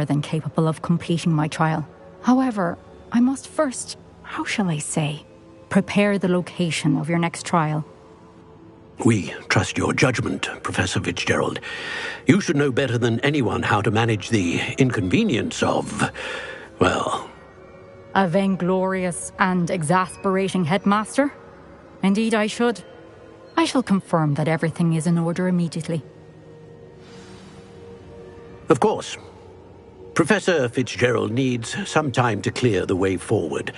than capable of completing my trial. However, I must first, how shall I say, prepare the location of your next trial. We trust your judgment, Professor Fitzgerald. You should know better than anyone how to manage the inconvenience of, well... A vainglorious and exasperating headmaster? Indeed I should. I shall confirm that everything is in order immediately. Of course. Professor Fitzgerald needs some time to clear the way forward.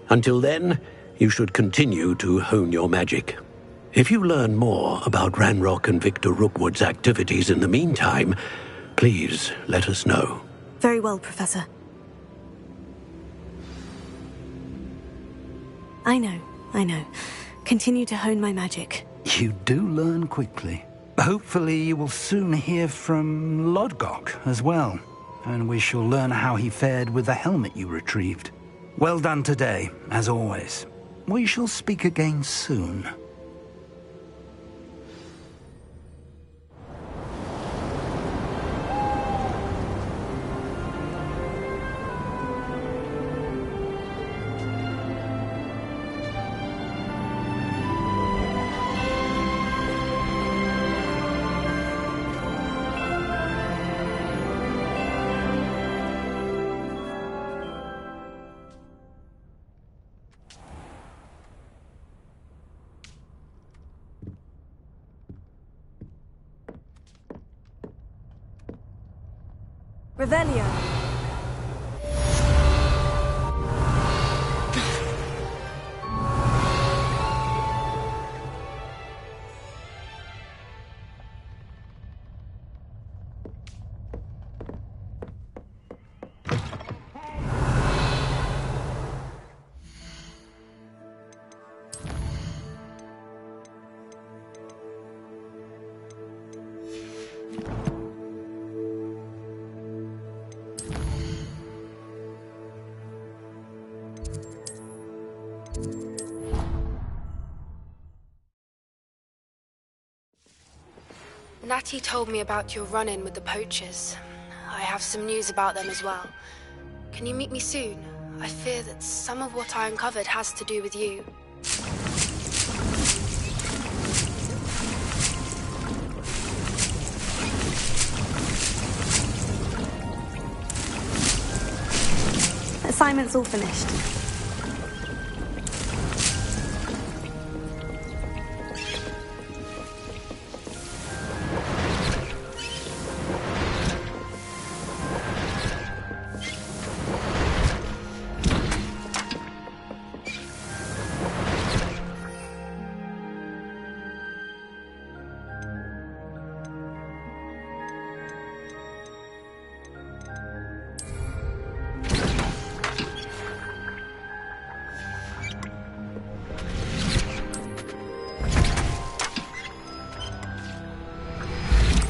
Until then, you should continue to hone your magic. If you learn more about Ranrock and Victor Rookwood's activities in the meantime, please let us know. Very well, Professor. I know. Continue to hone my magic. You do learn quickly. Hopefully you will soon hear from Lodgok as well, and we shall learn how he fared with the helmet you retrieved. Well done today, as always. We shall speak again soon. Revelio. Natty told me about your run-in with the poachers. I have some news about them as well. Can you meet me soon? I fear that some of what I uncovered has to do with you. Assignment's all finished.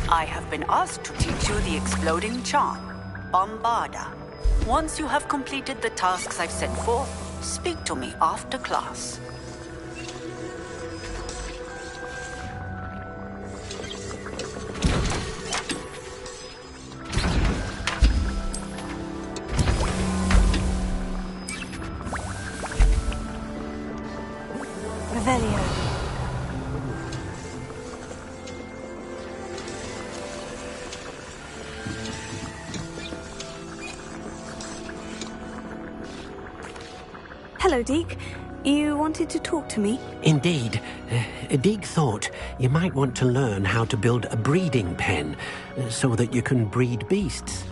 I have been asked to teach you the exploding charm, Bombarda. Once you have completed the tasks I've set forth, speak to me after class. Revelio. Hello, Deke. You wanted to talk to me? Indeed. Deek thought you might want to learn how to build a breeding pen so that you can breed beasts.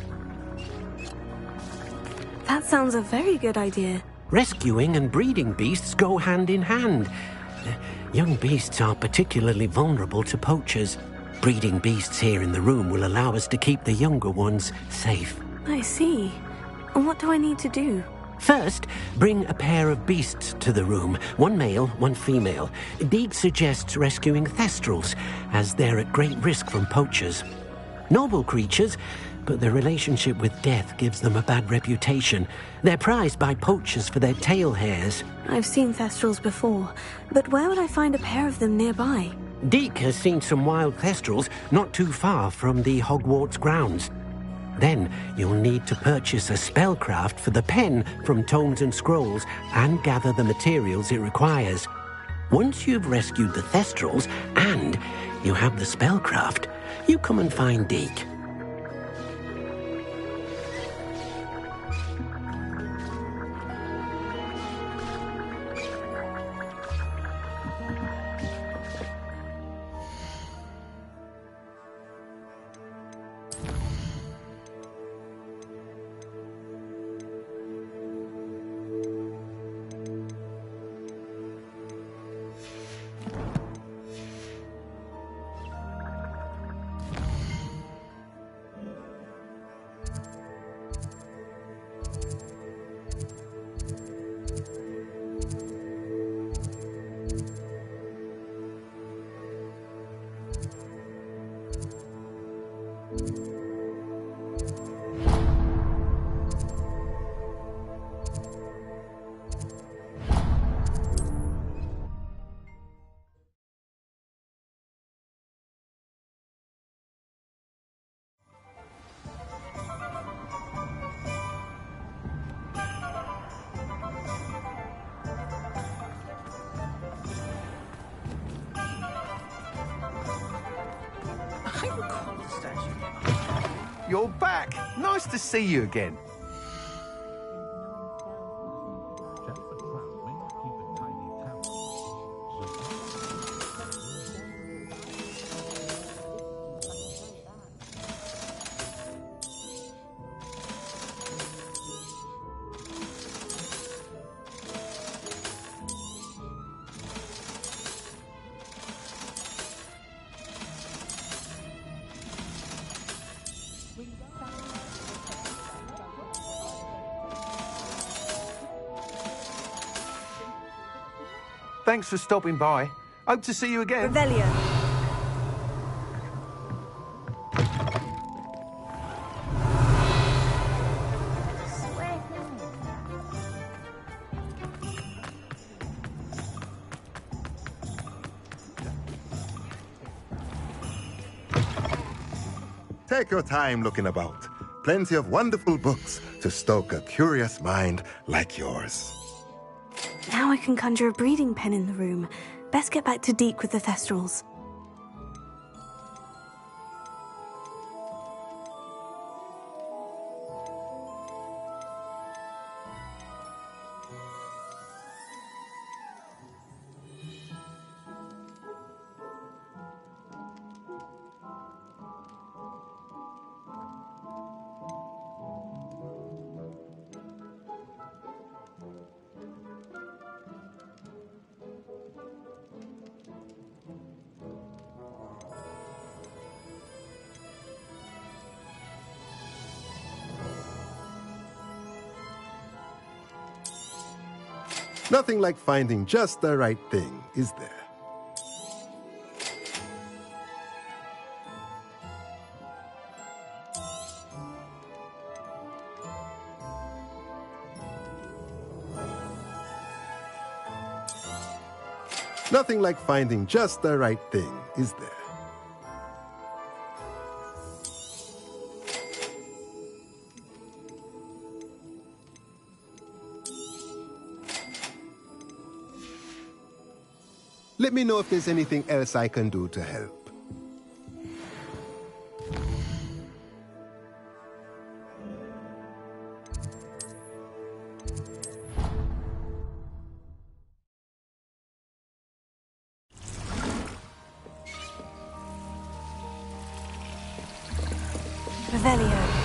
That sounds a very good idea. Rescuing and breeding beasts go hand in hand. Young beasts are particularly vulnerable to poachers. Breeding beasts here in the room will allow us to keep the younger ones safe. I see. And what do I need to do? First, bring a pair of beasts to the room. One male, one female. Deeg suggests rescuing thestrals, as they're at great risk from poachers. Noble creatures, but their relationship with death gives them a bad reputation. They're prized by poachers for their tail hairs. I've seen thestrals before, but where would I find a pair of them nearby? Deek has seen some wild thestrals not too far from the Hogwarts grounds. Then you'll need to purchase a spellcraft for the pen from Tomes and Scrolls and gather the materials it requires. Once you've rescued the Thestrals and you have the spellcraft, you come and find Deke. You're back. Nice to see you again. Thanks for stopping by. Hope to see you again. Revelio. Take your time looking about. Plenty of wonderful books to stoke a curious mind like yours. Now I can conjure a breeding pen in the room. Best get back to Deke with the Thestrals. Nothing like finding just the right thing, is there? Nothing like finding just the right thing, is there? Let me know if there's anything else I can do to help. Revelio.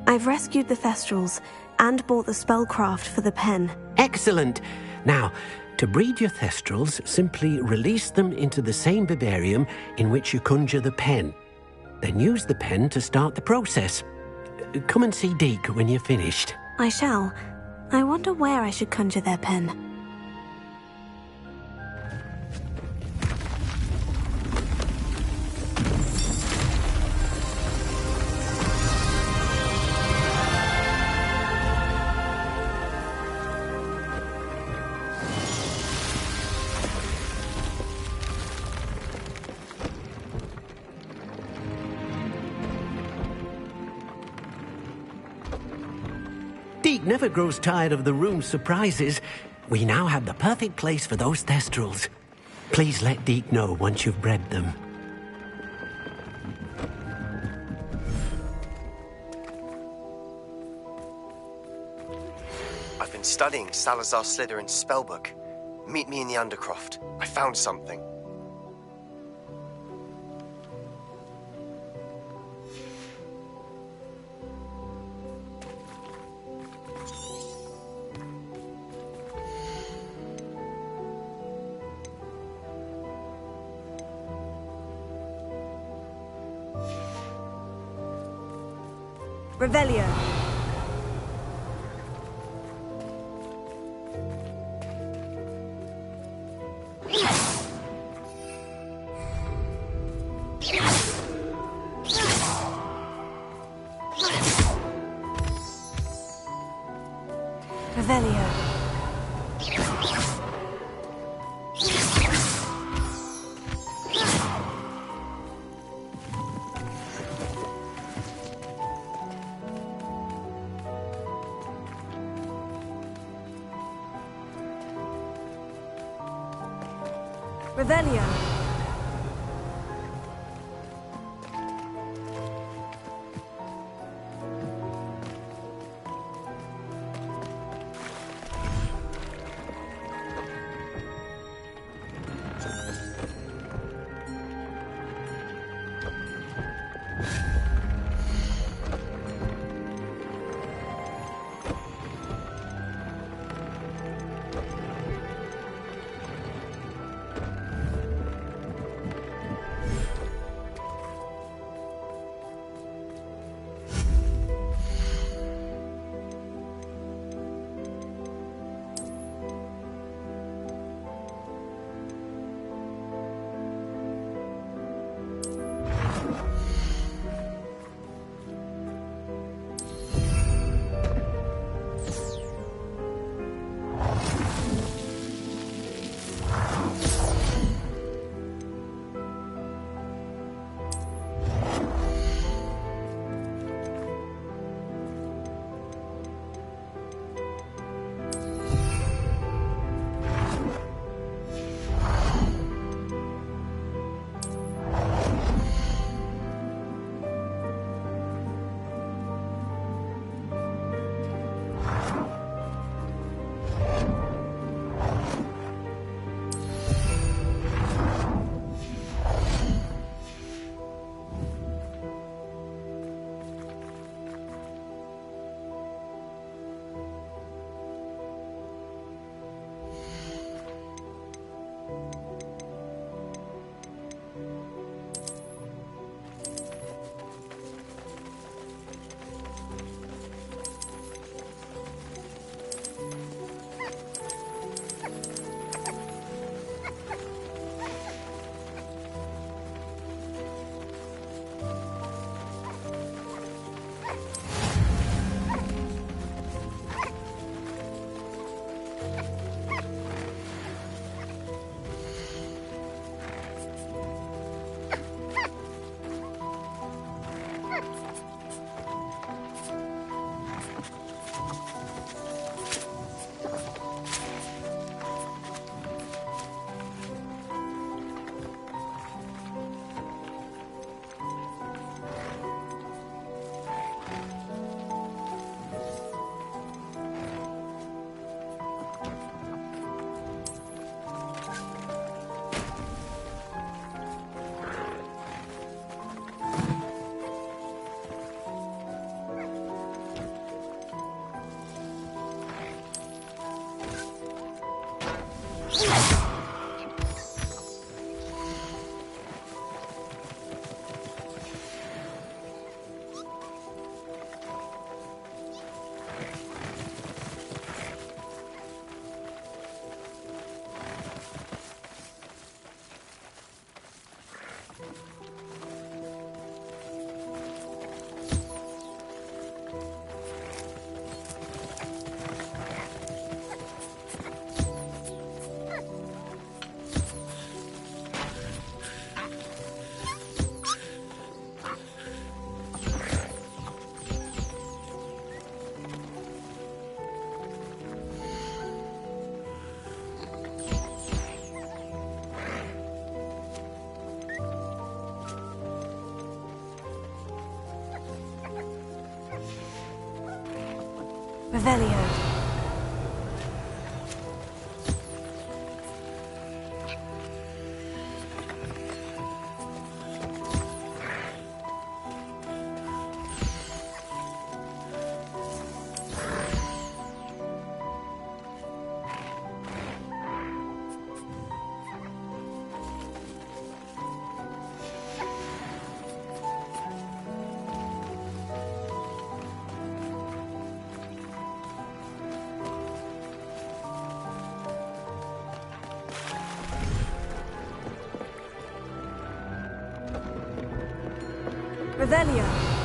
I've rescued the Thestrals and bought the spellcraft for the pen. Excellent. Now, to breed your Thestrals, simply release them into the same vivarium in which you conjure the pen. Then use the pen to start the process. Come and see Deke when you're finished. I shall. I wonder where I should conjure their pen. Deke never grows tired of the room's surprises. We now have the perfect place for those Thestrals. Please let Deke know once you've bred them. I've been studying Salazar Slytherin's spellbook. Meet me in the Undercroft. I found something. Revelio. Revelio. Revelio. Revelio. Revelio.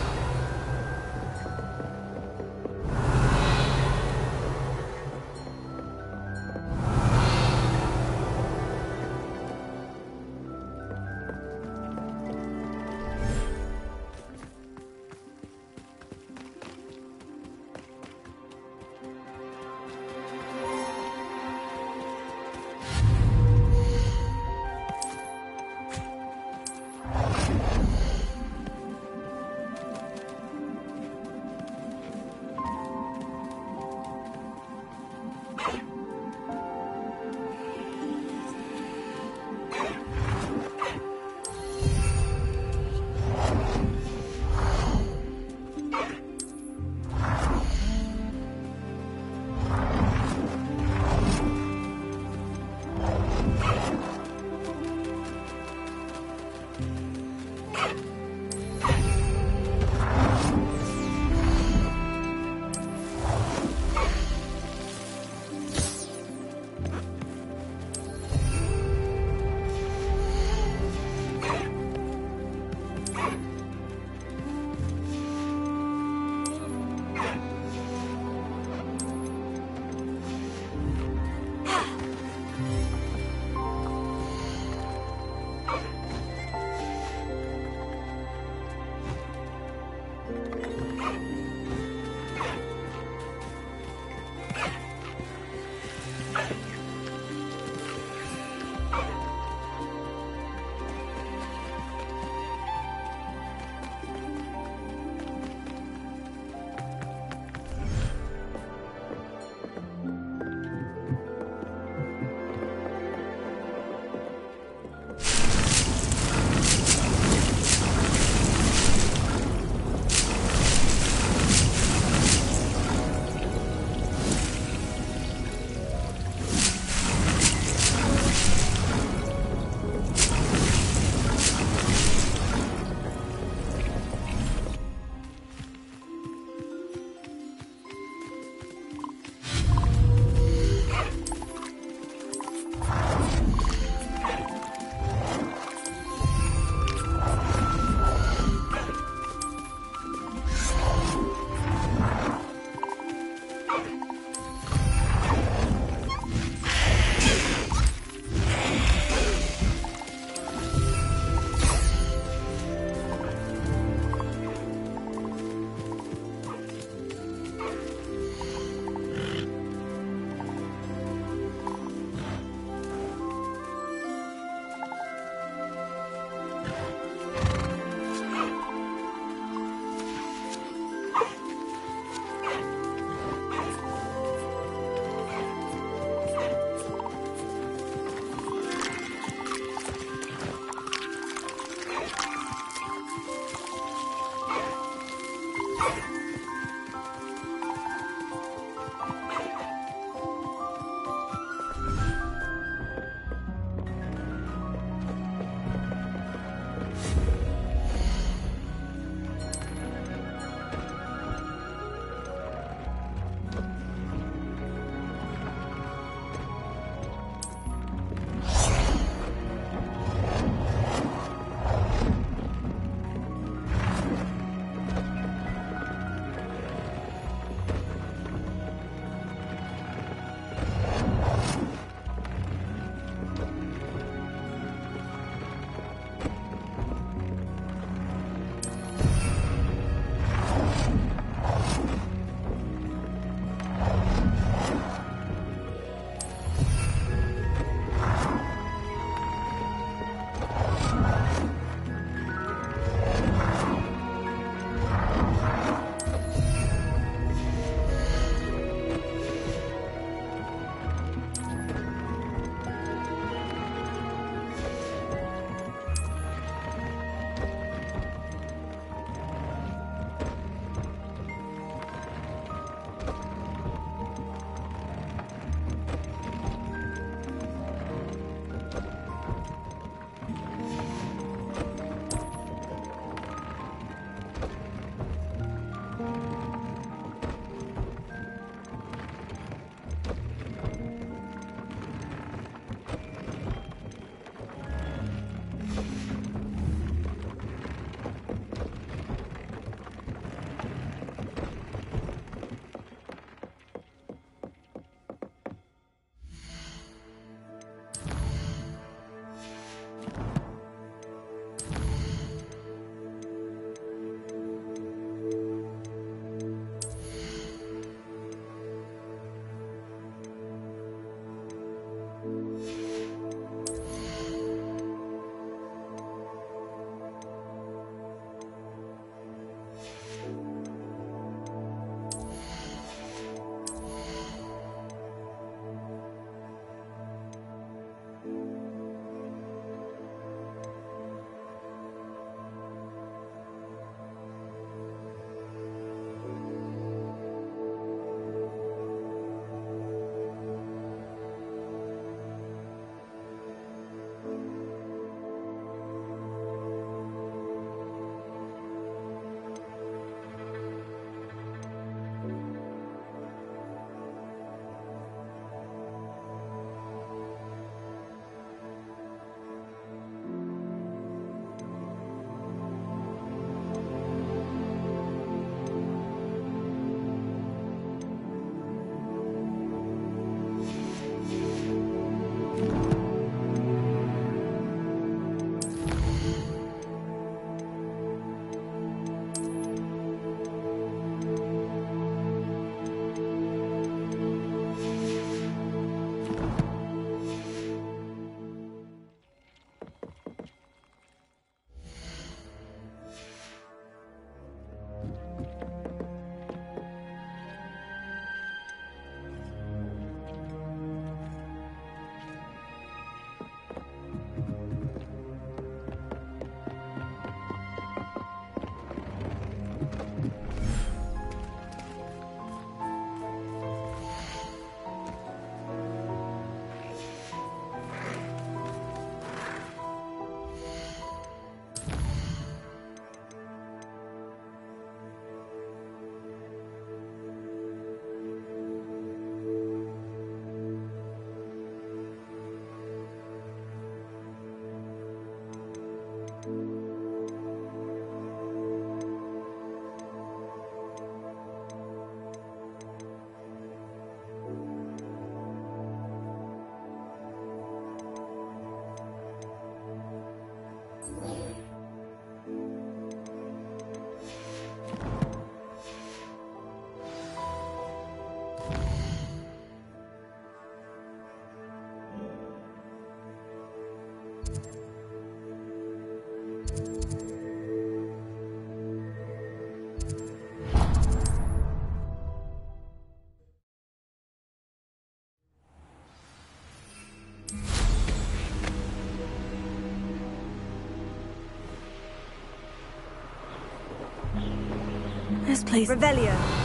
This place... Revelio.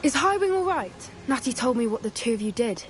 Is Highwing all right? Natty told me what the two of you did.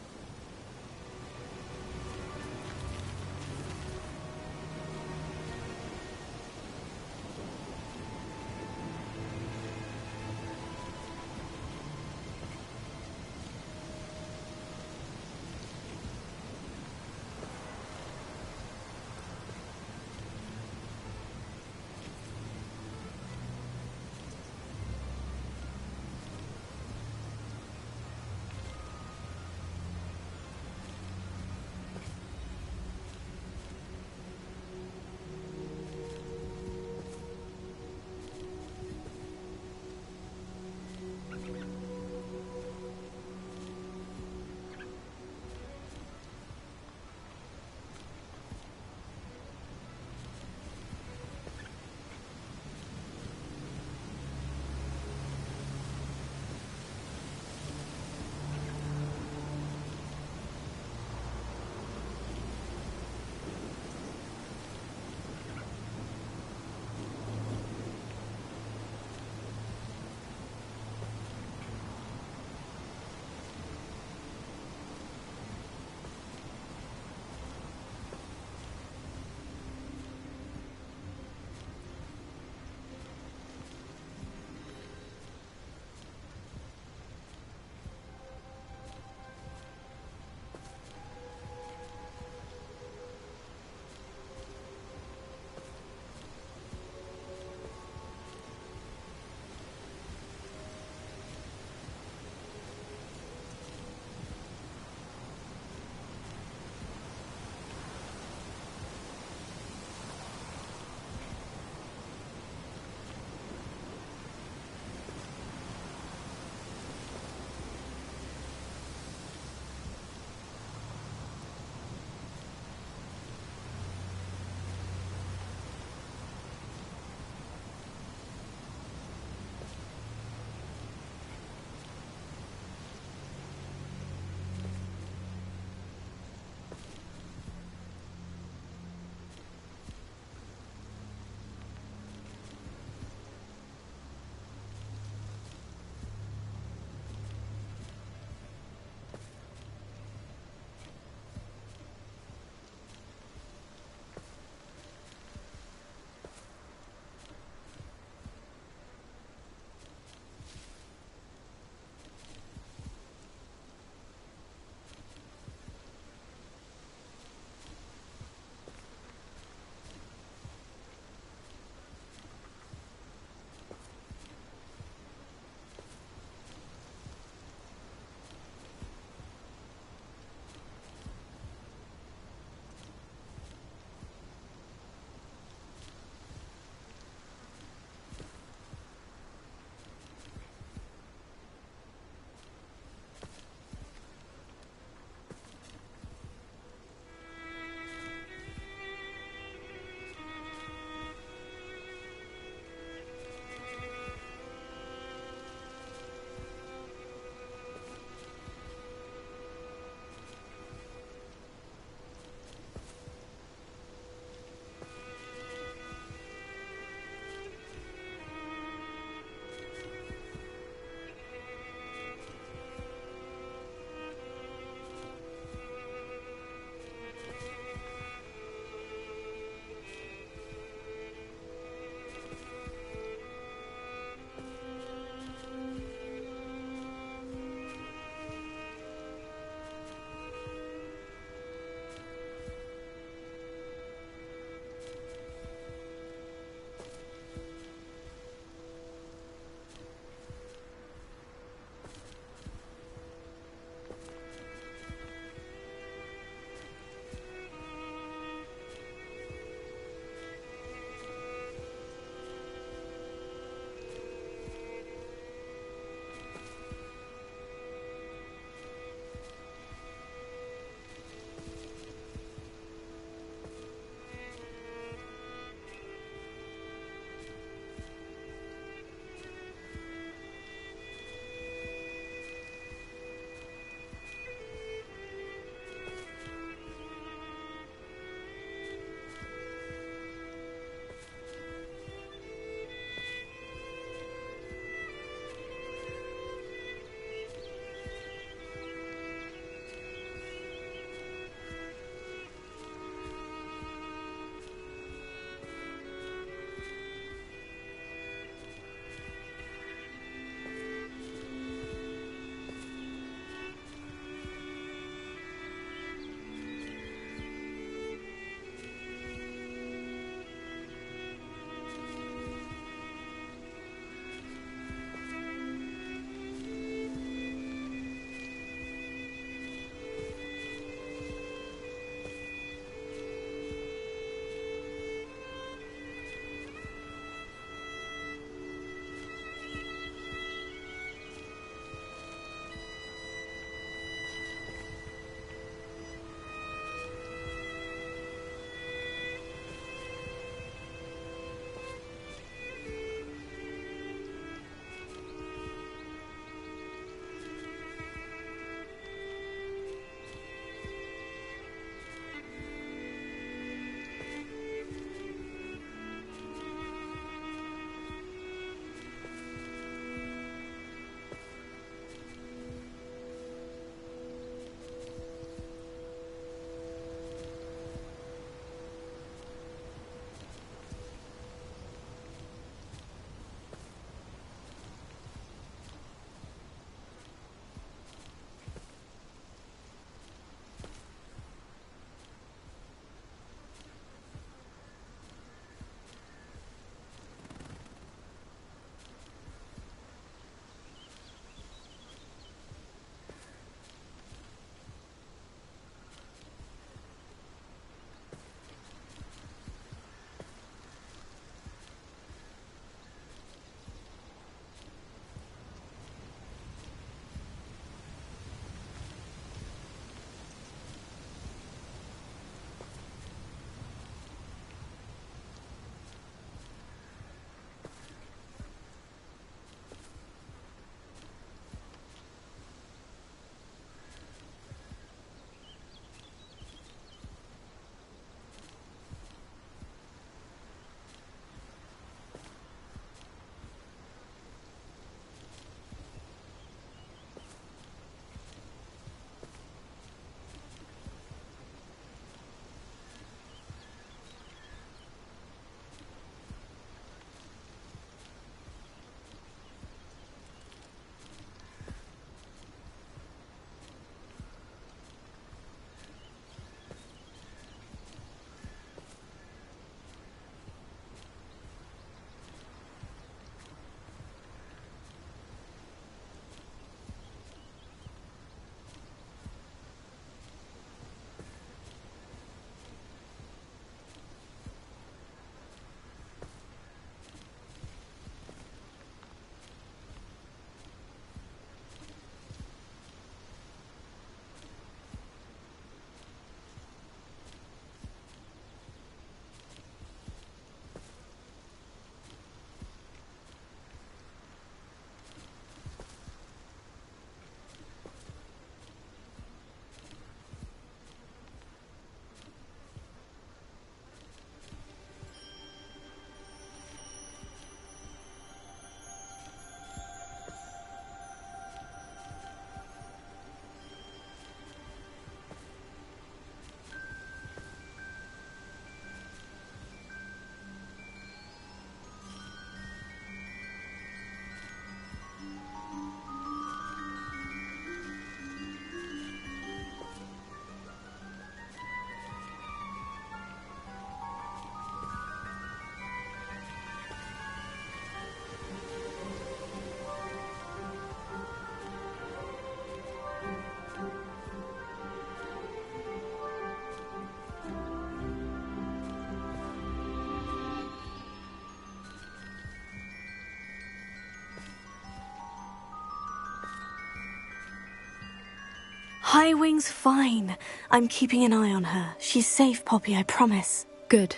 Highwing's fine. I'm keeping an eye on her. She's safe, Poppy, I promise. Good.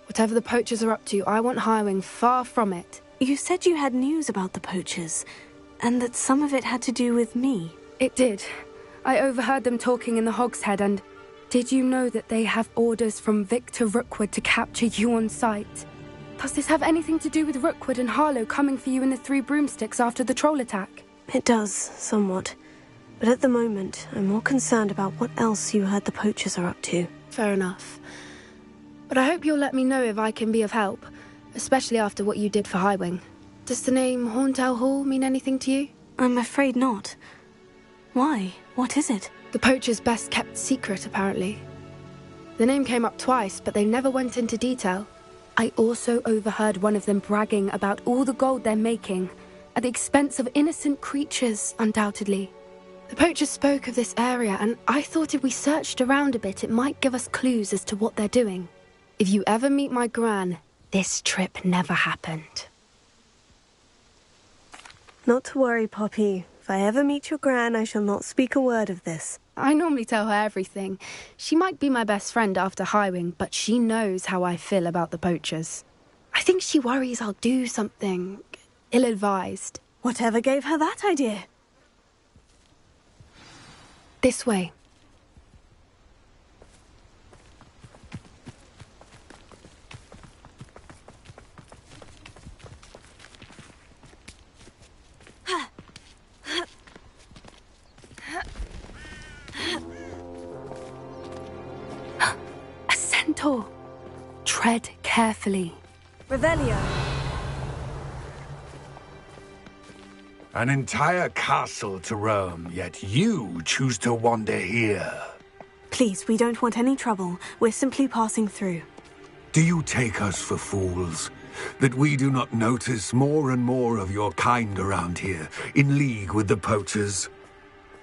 Whatever the poachers are up to, I want Highwing far from it. You said you had news about the poachers, and that some of it had to do with me. It did. I overheard them talking in the Hogshead, and did you know that they have orders from Victor Rookwood to capture you on sight? Does this have anything to do with Rookwood and Harlow coming for you in the Three Broomsticks after the troll attack? It does, somewhat. But at the moment, I'm more concerned about what else you heard the poachers are up to. Fair enough. But I hope you'll let me know if I can be of help, especially after what you did for Highwing. Does the name Horntail Hall mean anything to you? I'm afraid not. Why? What is it? The poachers' best kept secret, apparently. The name came up twice, but they never went into detail. I also overheard one of them bragging about all the gold they're making, at the expense of innocent creatures, undoubtedly. The poachers spoke of this area, and I thought if we searched around a bit, it might give us clues as to what they're doing. If you ever meet my gran, this trip never happened. Not to worry, Poppy. If I ever meet your gran, I shall not speak a word of this. I normally tell her everything. She might be my best friend after Highwing, but she knows how I feel about the poachers. I think she worries I'll do something ill-advised. Whatever gave her that idea? This way. A centaur. Tread carefully. Revelio. An entire castle to roam, yet you choose to wander here. Please, we don't want any trouble. We're simply passing through. Do you take us for fools? That we do not notice more and more of your kind around here, in league with the poachers?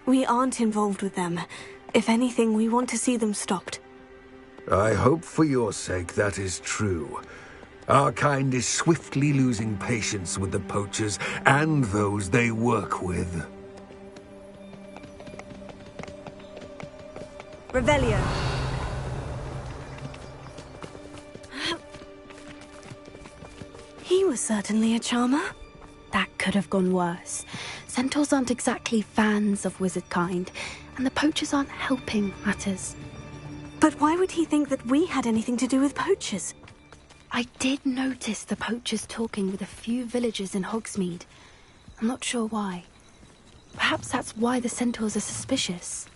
We aren't involved with them. If anything, we want to see them stopped. I hope for your sake that is true. Our kind is swiftly losing patience with the poachers and those they work with. Revelio. He was certainly a charmer. That could have gone worse. Centaurs aren't exactly fans of wizard kind, and the poachers aren't helping matters. But why would he think that we had anything to do with poachers? I did notice the poachers talking with a few villagers in Hogsmeade. I'm not sure why. Perhaps that's why the centaurs are suspicious.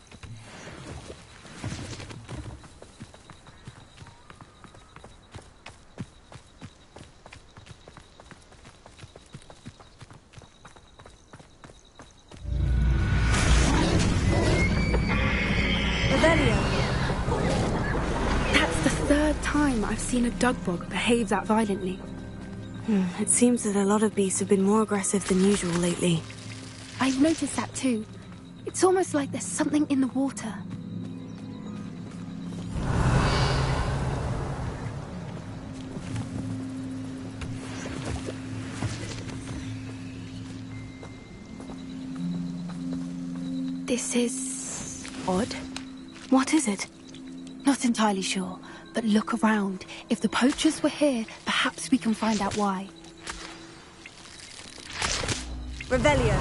That's the third time I've seen a Dugbog behave that violently. It seems that a lot of beasts have been more aggressive than usual lately. I've noticed that too. It's almost like there's something in the water. This is odd. What is it? Not entirely sure, but look around. If the poachers were here, perhaps we can find out why. Revelio.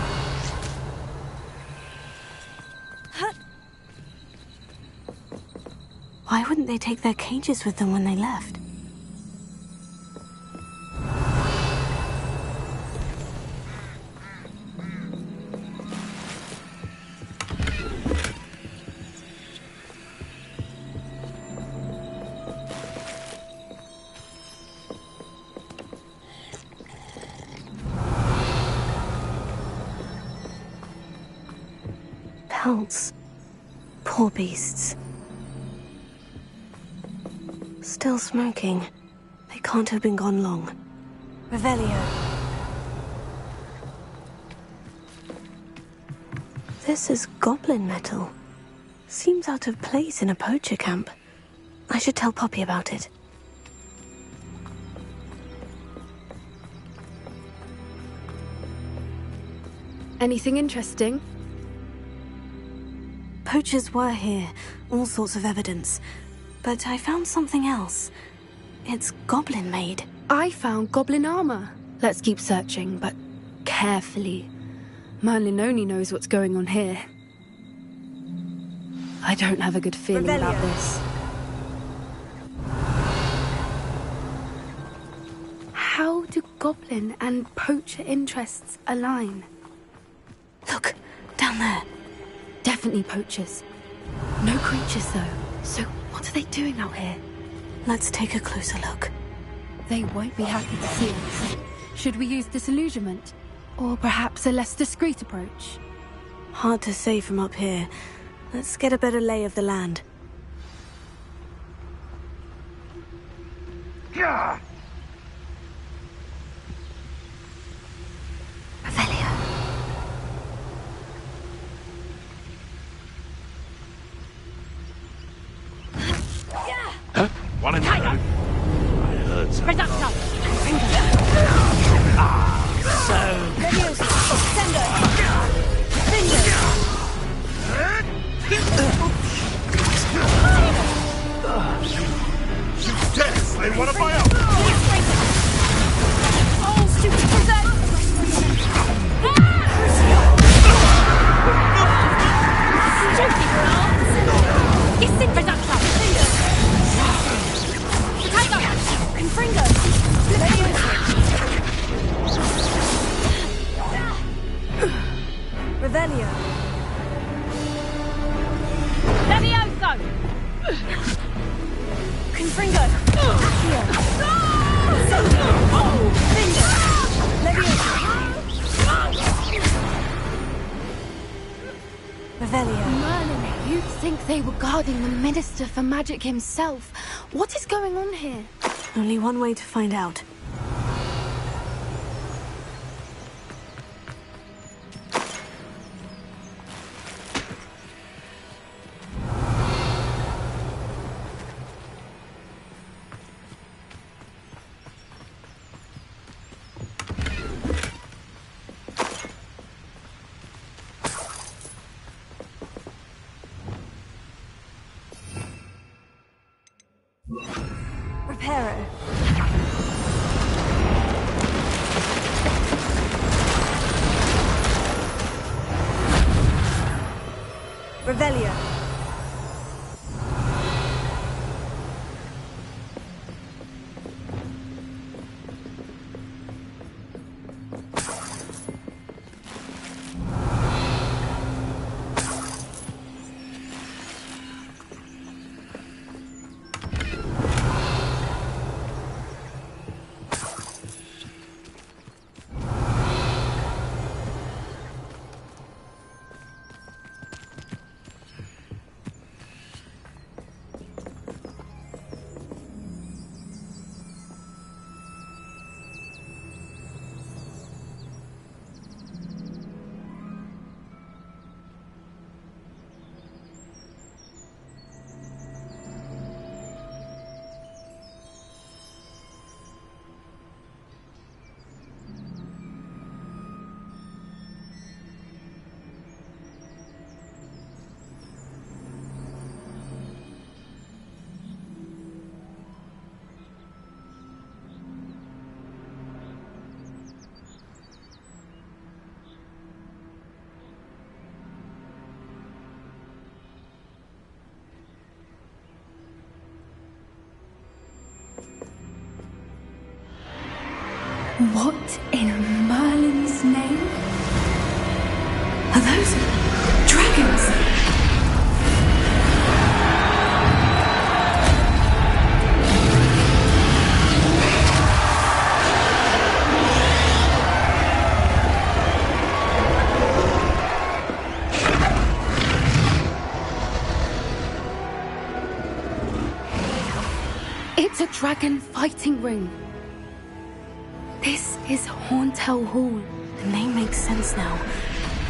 Why wouldn't they take their cages with them when they left? Pelts. Poor beasts. Still smoking. They can't have been gone long. Revelio. This is goblin metal. Seems out of place in a poacher camp. I should tell Poppy about it. Anything interesting? poachers were here, all sorts of evidence. But I found something else. It's goblin-made. I found goblin armor. Let's keep searching, but carefully. Merlin only knows what's going on here. I don't have a good feeling about this. How do goblin and poacher interests align? Look, down there. Definitely poachers. No creatures, though. So what are they doing out here? Let's take a closer look. They won't be happy to see us. Should we use disillusionment? Or perhaps a less discreet approach? Hard to say from up here. Let's get a better lay of the land. Revelio. Huh? One in the room. I heard something. Yes, they want to buy up. Oh, stupid possessed! Revelio. Levioso! Confringo. Accio. Revelio. Merlin, you'd think they were guarding the Minister for Magic himself. What is going on here? Only one way to find out. Reparo. Revelio. What in Merlin's name? Are those dragons? It's a dragon fighting ring. This is Hauntel Hall. The name makes sense now.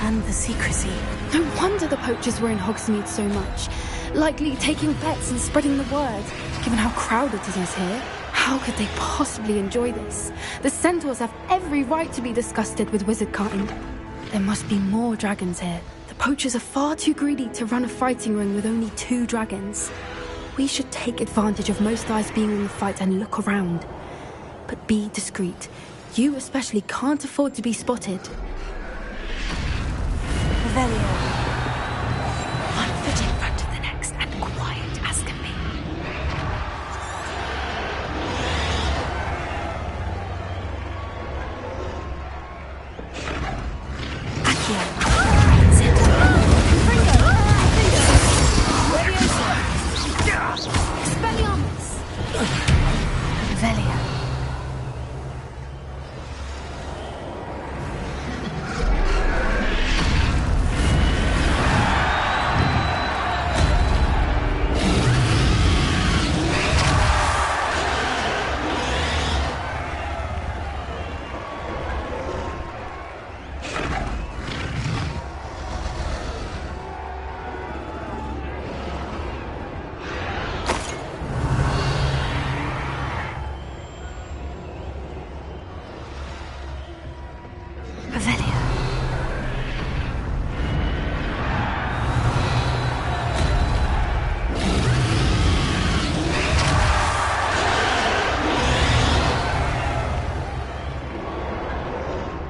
And the secrecy. No wonder the poachers were in Hogsmeade so much. Likely taking bets and spreading the word. Given how crowded it is here, how could they possibly enjoy this? The centaurs have every right to be disgusted with wizard kind. There must be more dragons here. The poachers are far too greedy to run a fighting ring with only 2 dragons. We should take advantage of most eyes being in the fight and look around. But be discreet. You especially can't afford to be spotted. Revelio. One foot in front of the next and quiet as can be.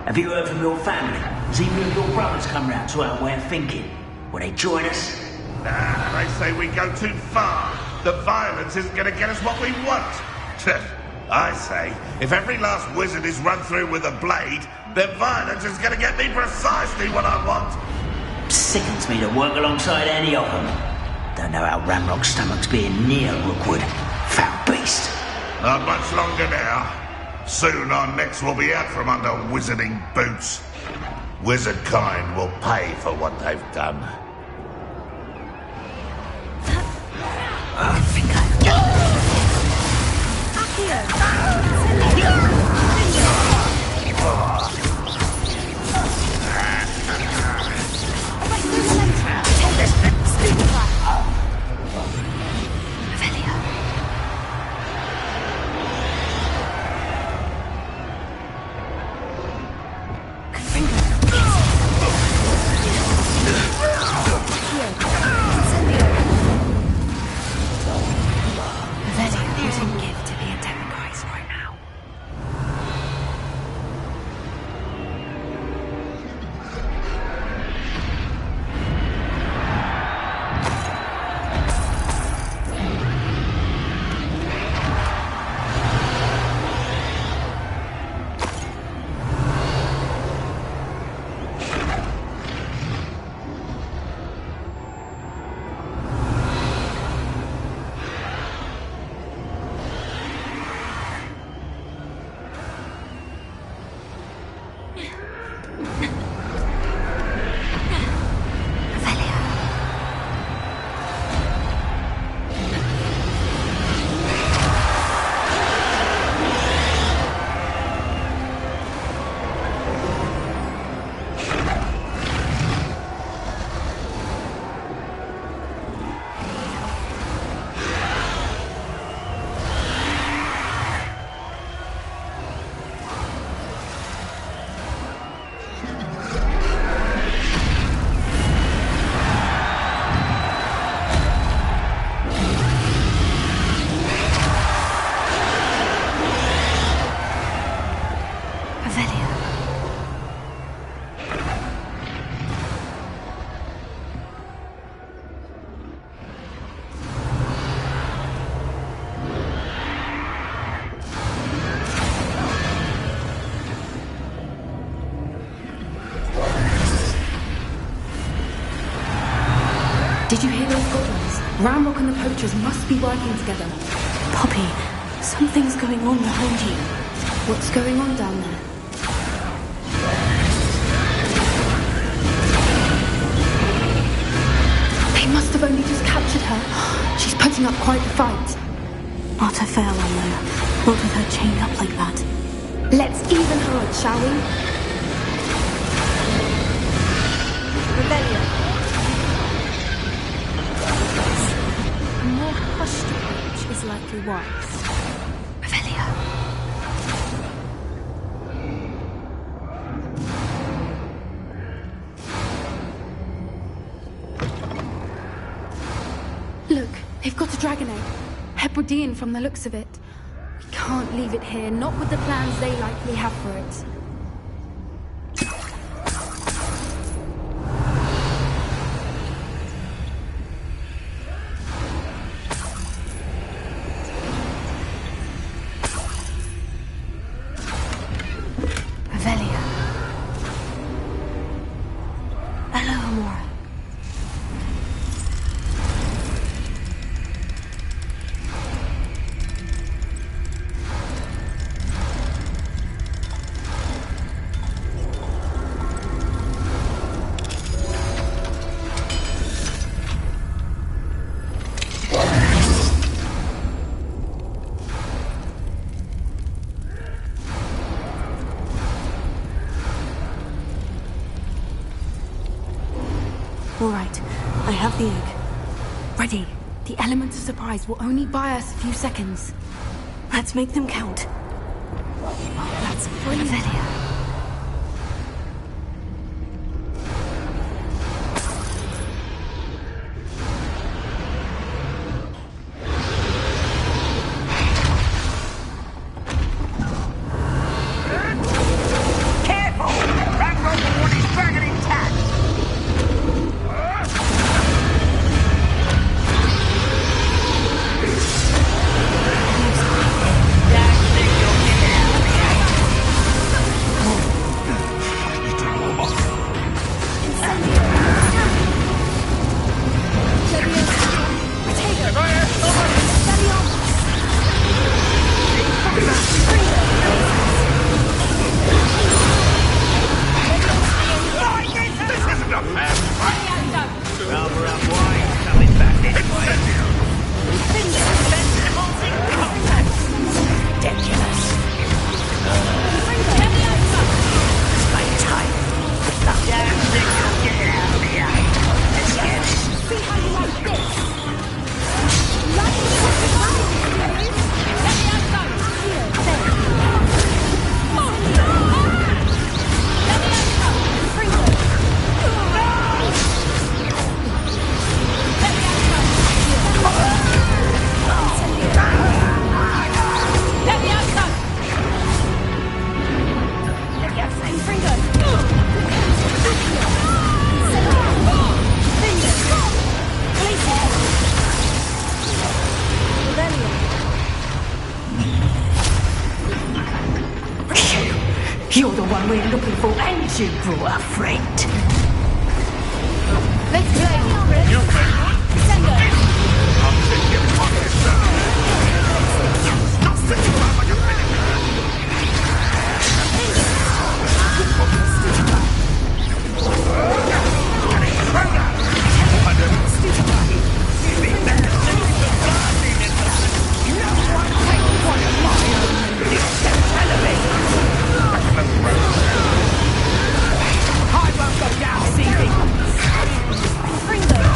Have you heard from your family? Has either of your brothers come round to our way of thinking? Will they join us? Nah, they say we go too far. The violence isn't going to get us what we want. I say, if every last wizard is run through with a blade, then violence is going to get me precisely what I want. Sickens me to work alongside any of them. Don't know how Ramrock's stomach's being near Rookwood. Foul beast. Not much longer now. Soon our necks will be out from under wizarding boots. Wizard kind will pay for what they've done. Did you hear those goblins? Ramrock and the poachers must be working together. Poppy, something's going on behind you. What's going on down there? They must have only just captured her. She's putting up quite the fight. Not a fair one, though. Not with her chained up like that. Let's even her out, shall we? Rebellion. A more hushed approach is likely wise. Brodian from the looks of it. We can't leave it here, not with the plans they likely have for it. All right, I have the egg. Ready. The element of surprise will only buy us a few seconds. Let's make them count. That's brilliant. You're the one we're looking for, and you brought a friend. Let's play. You play one? I'll take your pocket down. Stop sitting around like a I won't go down this evening. Bring them.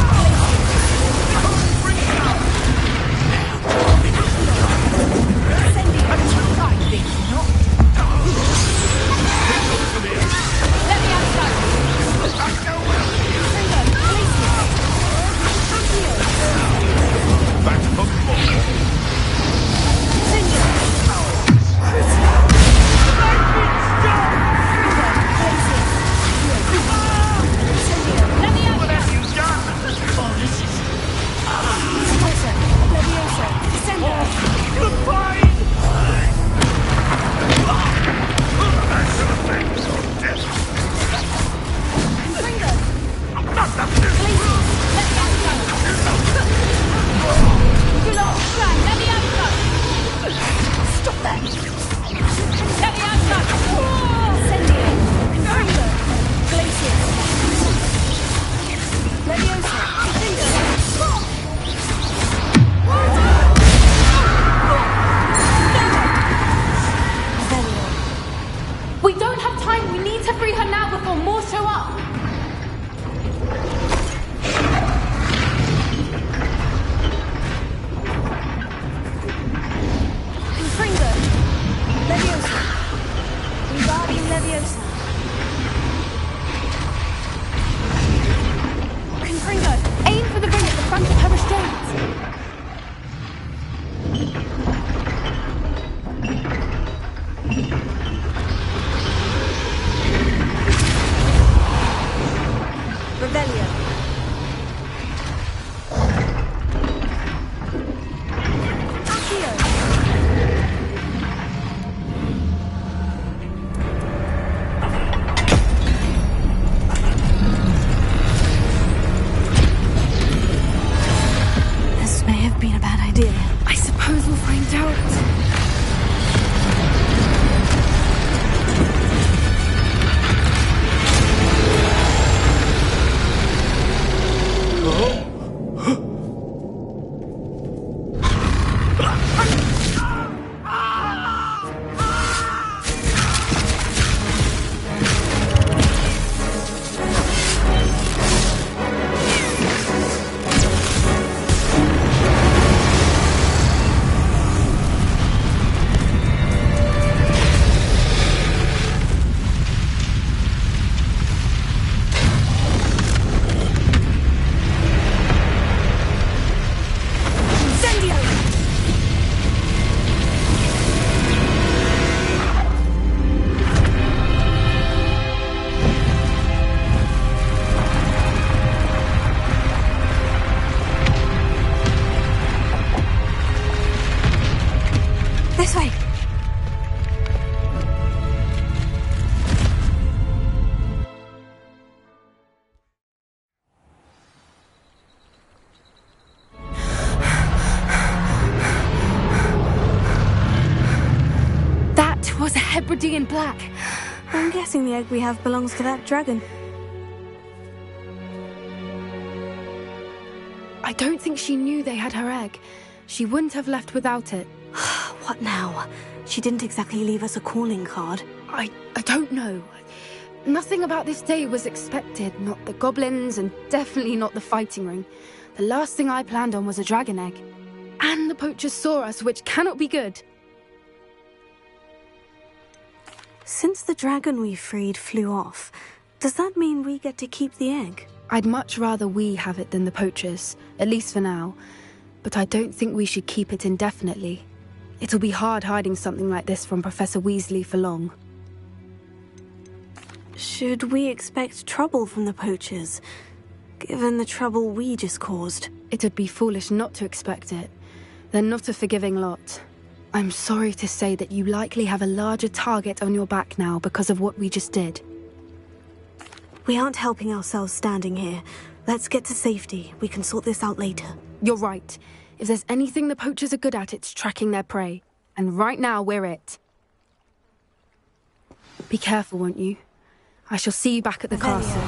Hebridean black. I'm guessing the egg we have belongs to that dragon. I don't think she knew they had her egg. She wouldn't have left without it. What now? She didn't exactly leave us a calling card. I don't know. Nothing about this day was expected. Not the goblins, and definitely not the fighting ring. The last thing I planned on was a dragon egg. And the poachers saw us, which cannot be good. Since the dragon we freed flew off, does that mean we get to keep the egg? I'd much rather we have it than the poachers, at least for now. But I don't think we should keep it indefinitely. It'll be hard hiding something like this from Professor Weasley for long. Should we expect trouble from the poachers, given the trouble we just caused? It'd be foolish not to expect it. They're not a forgiving lot. I'm sorry to say that you likely have a larger target on your back now because of what we just did. We aren't helping ourselves standing here. Let's get to safety. We can sort this out later. You're right. If there's anything the poachers are good at, it's tracking their prey. And right now, we're it. Be careful, won't you? I shall see you back at the castle.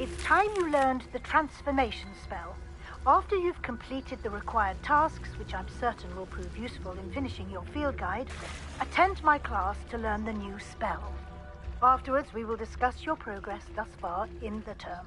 It's time you learned the transformation spell. After you've completed the required tasks, which I'm certain will prove useful in finishing your field guide, attend my class to learn the new spell. Afterwards, we will discuss your progress thus far in the term.